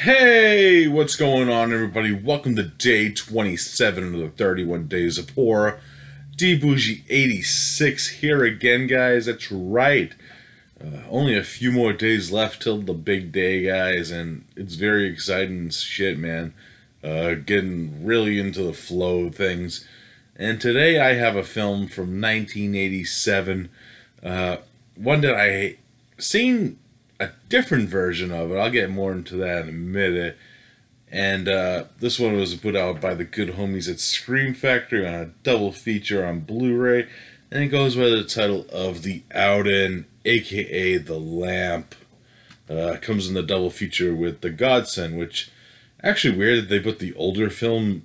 Hey, what's going on, everybody? Welcome to day 27 of the 31 Days of Horror. dbougie86 here again, guys. That's right. Only a few more days left till the big day, guys, and it's very exciting shit, man. Getting really into the flow of things. And today I have a film from 1987. One that I seen a different version of it. I'll get more into that in a minute. And this one was put out by the good homies at Scream Factory on a double feature on Blu-ray, and it goes by the title of The Outing, aka The Lamp. Comes in the double feature with The Godsend, which actually weird that they put the older film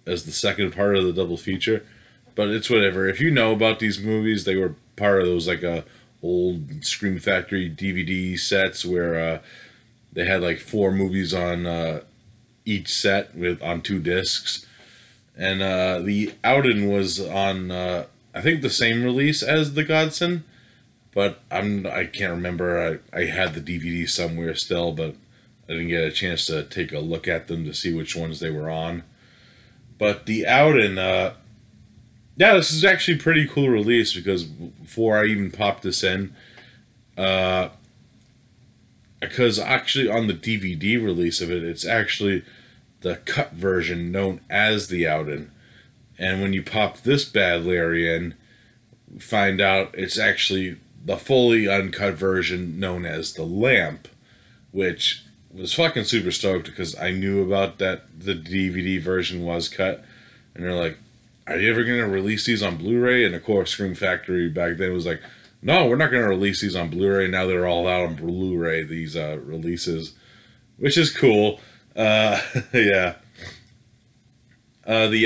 as the second part of the double feature, but it's whatever. If you know about these movies, they were part of those old Scream Factory DVD sets where they had like 4 movies on each set on 2 discs, and The Outing was on I think the same release as The Godsend, but I can't remember. I had the DVD somewhere still, but I didn't get a chance to take a look at them to see which ones they were on. But The Outing, yeah, this is actually a pretty cool release, because before I even popped this in, because actually on the DVD release of it, it's actually the cut version known as The Outing. And when you pop this bad Larry in, find out it's actually the fully uncut version known as The Lamp, which was fucking super stoked because I knew about that the DVD version was cut, and they're like, are you ever going to release these on Blu-ray? And of course, Scream Factory back then was like, no, we're not going to release these on Blu-ray. Now they're all out on Blu-ray, these releases, which is cool. Yeah. The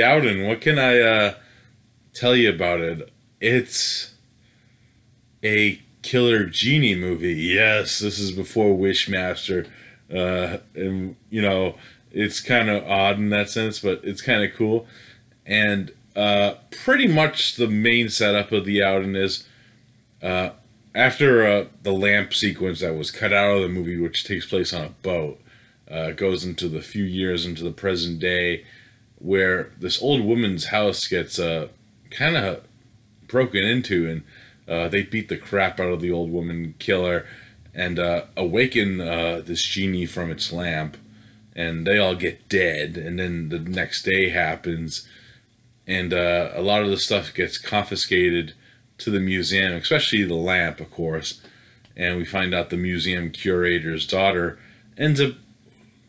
Outing, what can I tell you about it? It's a killer genie movie. Yes, this is before Wishmaster. And, you know, it's kind of odd in that sense, but it's kind of cool. And pretty much the main setup of The Outing is after the lamp sequence that was cut out of the movie, which takes place on a boat, goes into the few years into the present day, where this old woman's house gets kind of broken into, and they beat the crap out of the old woman, kill her, and awaken this genie from its lamp, and they all get dead. And then the next day happens, and a lot of the stuff gets confiscated to the museum, especially the lamp, of course. And we find out the museum curator's daughter ends up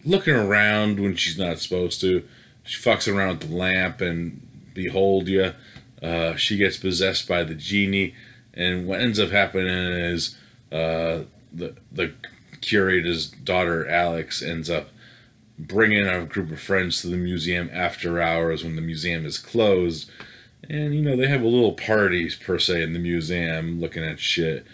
looking around when she's not supposed to. She fucks around with the lamp, and behold you, she gets possessed by the genie. And what ends up happening is the curator's daughter, Alex, ends up bringing a group of friends to the museum after hours when the museum is closed. And, you know, they have a little party, per se, in the museum looking at shit.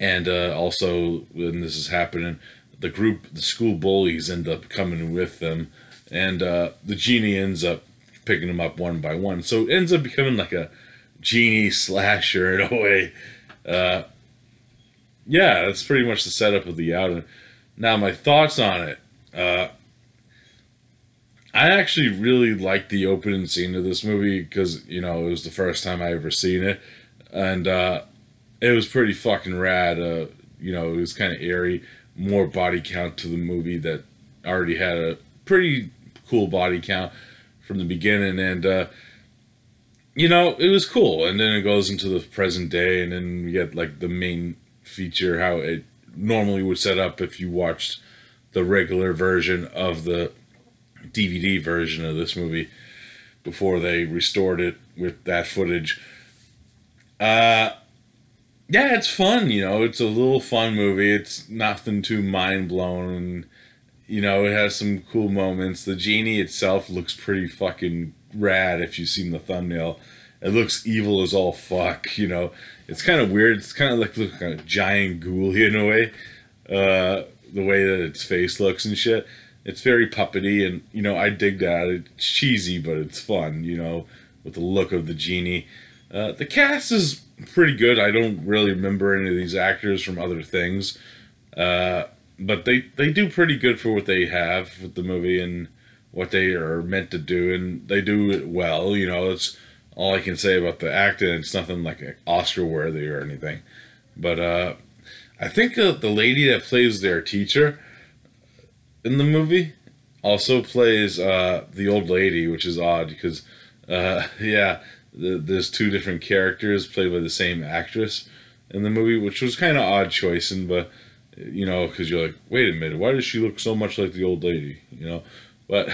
And also, when this is happening, the school bullies end up coming with them. And the genie ends up picking them up one by one. So it ends up becoming like a genie slasher in a way. Yeah, that's pretty much the setup of The Outing. Now, my thoughts on it. I actually really liked the opening scene of this movie because, you know, it was the first time I ever seen it. And it was pretty fucking rad. You know, it was kind of eerie. More body count to the movie that already had a pretty cool body count from the beginning. And, you know, it was cool. And then it goes into the present day, and then we get, like, the main feature, how it normally would set up if you watched the regular version of the DVD version of this movie before they restored it with that footage. Yeah, it's fun, you know, it's a little fun movie. It's nothing too mind-blowing. You know, it has some cool moments. The genie itself looks pretty fucking rad if you've seen the thumbnail. It looks evil as all fuck, you know. It's kind of weird. It's kind of like a giant ghoul in a way. The way that its face looks and shit. It's very puppety, and, you know, I dig that. It's cheesy, but it's fun, you know, with the look of the genie. The cast is pretty good. I don't really remember any of these actors from other things. but they do pretty good for what they have with the movie and what they are meant to do, and they do it well. You know, it's all I can say about the acting. It's nothing like Oscar worthy or anything, but I think the lady that plays their teacher in the movie also plays the old lady, which is odd because yeah, there's two different characters played by the same actress in the movie, which was kind of odd choicing, but you know, because you're like, wait a minute, why does she look so much like the old lady? You know, but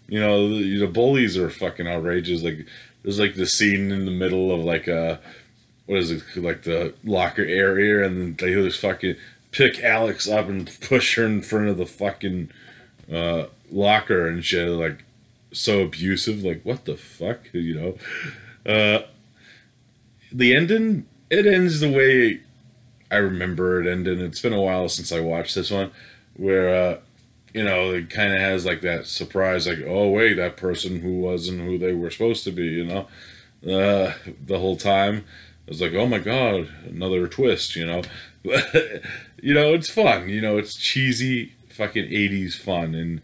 you know, the bullies are fucking outrageous. Like, there's like the scene in the middle of like what is it, like the locker area, and then they just fucking pick Alex up and push her in front of the fucking locker and shit. Like, so abusive. Like, what the fuck, you know? The ending, it ends the way I remember it ending. It's been a while since I watched this one, where you know, it kind of has like that surprise, like, oh wait, that person who wasn't who they were supposed to be, you know, the whole time. I was like, oh my god, another twist, you know. But you know, it's fun, you know, it's cheesy fucking 80s fun, and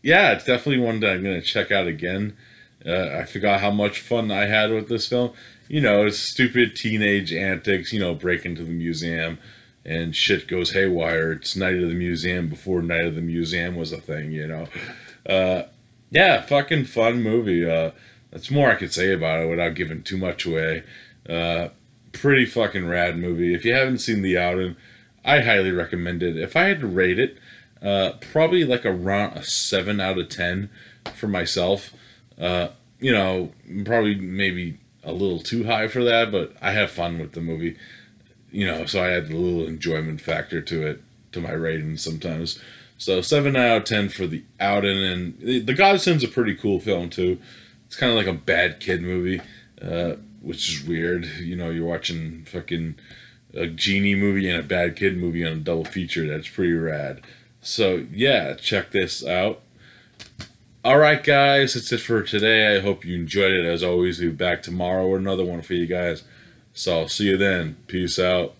yeah, it's definitely one that I'm gonna check out again. I forgot how much fun I had with this film. You know, it's stupid teenage antics, you know, break into the museum and shit goes haywire. It's Night of the Museum before Night of the Museum was a thing, you know. Yeah, fucking fun movie. That's more I could say about it without giving too much away. Pretty fucking rad movie. If you haven't seen The Outing, I highly recommend it. If I had to rate it, probably like around a 7 out of 10 for myself. You know, probably maybe a little too high for that, but I have fun with the movie. You know, so I add a little enjoyment factor to it, to my rating sometimes. So 7 out of 10 for The Outing, and The Godson's a pretty cool film too. It's kind of like a bad kid movie, which is weird. You know, you're watching fucking a genie movie and a bad kid movie on a double feature. That's pretty rad. So yeah, check this out. Alright guys, that's it for today. I hope you enjoyed it. As always, we'll be back tomorrow with another one for you guys. So I'll see you then. Peace out.